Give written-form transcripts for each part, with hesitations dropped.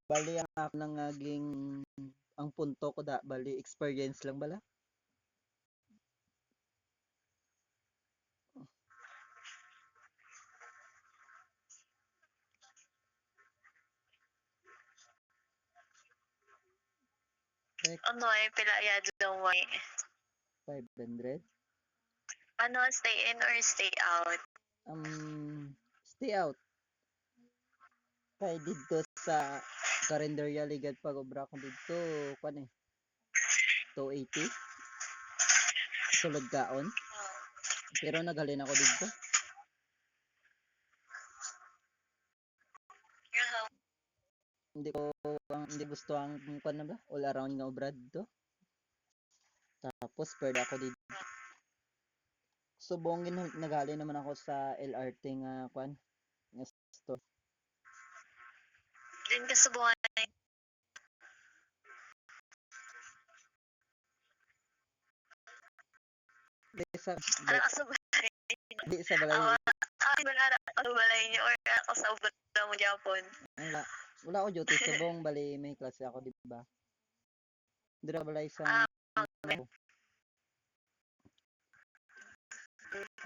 Bali ang ako nang naging ang punto ko bali experience lang bala. Ano pila ayad daw 500. Ano, stay in or stay out? Stay out. Kay dito sa Carinderia Ligad pag-obra ko dito, kan 280. Sulod kaon. Pero naghalin ako dito. Hindi gusto ang kan na ba? All around nga obra dito. Tapos pwede ako dito. Subong nagali naman ako sa LRT nga kan nga store. Din ka subukan Di sa ano ka subukan? di sa balay. Wala ako balay niyo or ako sa ubra mo Japon. Wala ako duty subong bali may klase ako di ba? Dira balay sa Okay.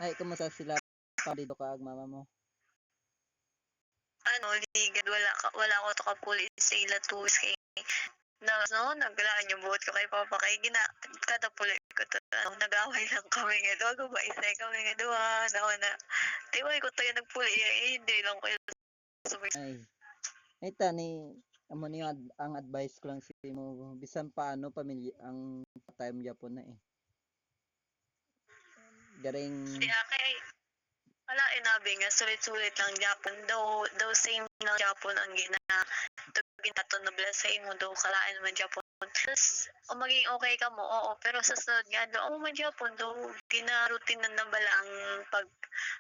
Ay, kumusta sila pa dito ka mama mo? Ano, ligad wala ko to kapuli sa ila tuwis kay naglaan yung buhat ko kay papa kay kada puli ko to nag-away lang kami nga doon ba isa kami nga doon na tiway ko tayo nagpuli hindi lang ko Ay tani amo ni ang advice ko lang si mo bisan paano pamilya ang time Japon na garing kay wala inabi nga sulit-sulit lang Japon daw same lang Japon ang ginato na blessing mo daw kalain man Japon tapos maging okay ka mo oo pero sa sunod nga daw man Japon daw ginarutin na bala ang pag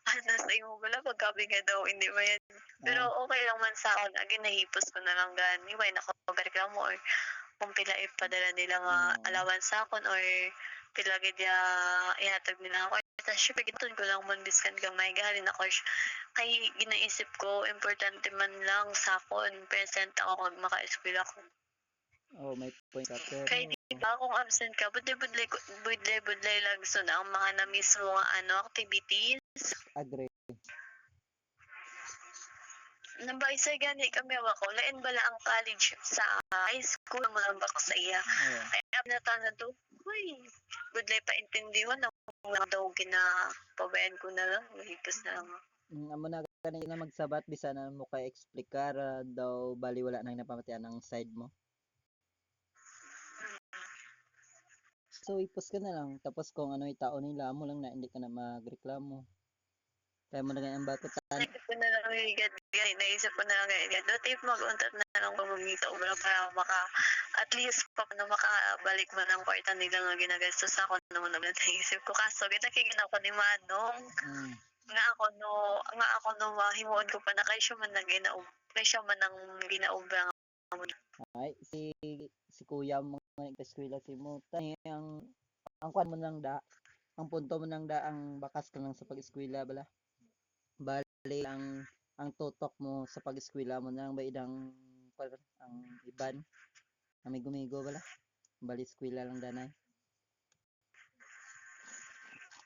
sa imo bala pagkabi nga daw hindi ba yan pero okay lang man sa akin ginahipos ko na lang gani why nakareklamo or kung pila ipadala nila nga allowance sa akon or pila gid ihatag nila ako tapos syempre gitun ko lang man biskan gamay gahalin ako kay ginaisip ko importante man lang sa akon present ako kag maka-eskwela ko may point ka pero kay di ba kung absent ka budlay lang so na ang mga na mismo nga activities agree Nambaisay gani kami ako lain bala ang college sa high school mo lang ba ko sa iya kaya na to uy budlay pa intindihan na daw ginapabayan ko na lang higpas na lang amo na kanina magsabat bisan na mo kay explicar daw bali wala nang napamatian ng side mo so ipos ka na lang tapos kung ano itao nila mo lang na hindi ka na magreklamo kaya mo na ang batutan naisip ko na lang dati mag-untat na lang pamamita o para at least pa na makabalik man ang kwarta nila nga ginagastos ako naman naisip ko kaso ginakikin ako ni Manong nga ako no mahimuon ko pa na kay siya man ang ginaubra ay si kuya mo nga eskwela si mo tani ang kwan mo lang ang punto mo lang ang bakas ka lang sa pag-eskwela bala bali ang tutok mo sa pag-eskwela mo nang ba idang ang iban amigo bala bali eskwela lang danay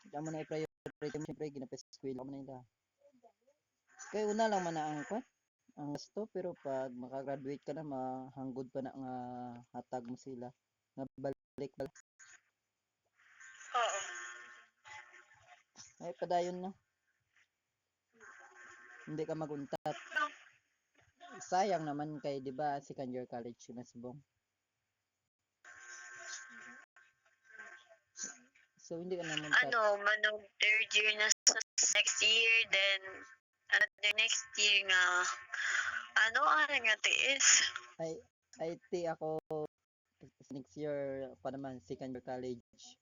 damo na i-priority mo siyempre ginapa-eskwela mo na nila kay una lang man na ang kwan ang gusto pero pag makagraduate ka na mahanggod pa na nga hatag mo sila nga balik oo ay padayon na hindi ka maguntat sayang naman kay di ba second year college si Masbong so hindi ka naman manong third year na sa next year then another next year nga nga tiis ay IT ako next year pa naman second year college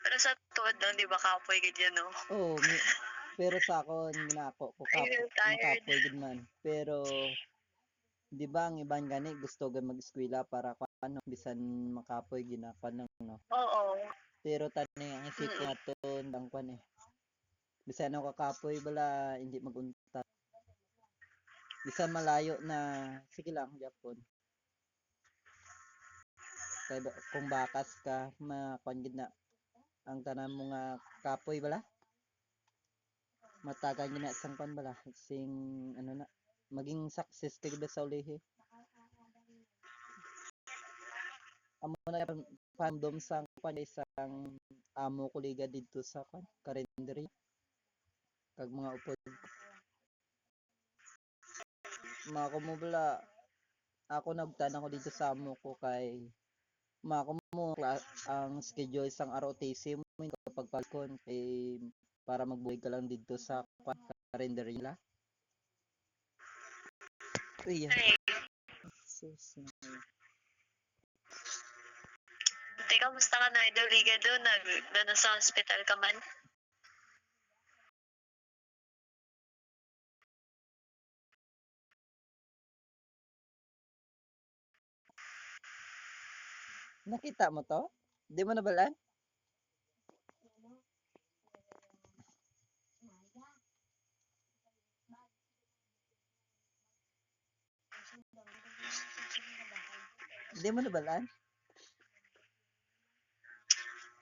pero sa tuod lang di ba kapoy ganyan no pero sa ako ginako ko kapoy gid man pero di ba ang iban gani gusto ga mag-eskwela para ano bisan makapoy ginapan lang no oo pero tani ang isip ko aton ang kwan bisan ako kakapoy bala hindi maguntat Bisan malayo na sige lang Japon. Kay kung bakas ka makuan gid na ang tanan mo nga kapoy bala matagan gid na sang kuan bala sing ano na maging success kay gid sa ulihi. Amo na fandom sang kuan isang amo kuliga didto sa kuan Karinderya kag mga upod mako mo bala ako nagtan ako dito sa amo ko kay mako mo ang schedule sang ROTC mo kapag pagkon kay para magbuhay ka lang dito sa kuan Karinderya. Uy, Ay, sus. teka, kamusta ka na idol liga doon? Doon sa hospital ka man? Nakita mo to? Di mo nabalaan? Di mo nabalaan?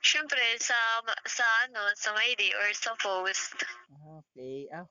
Siyempre, sa ano, sa Mayday or sa post. Okay. Ah,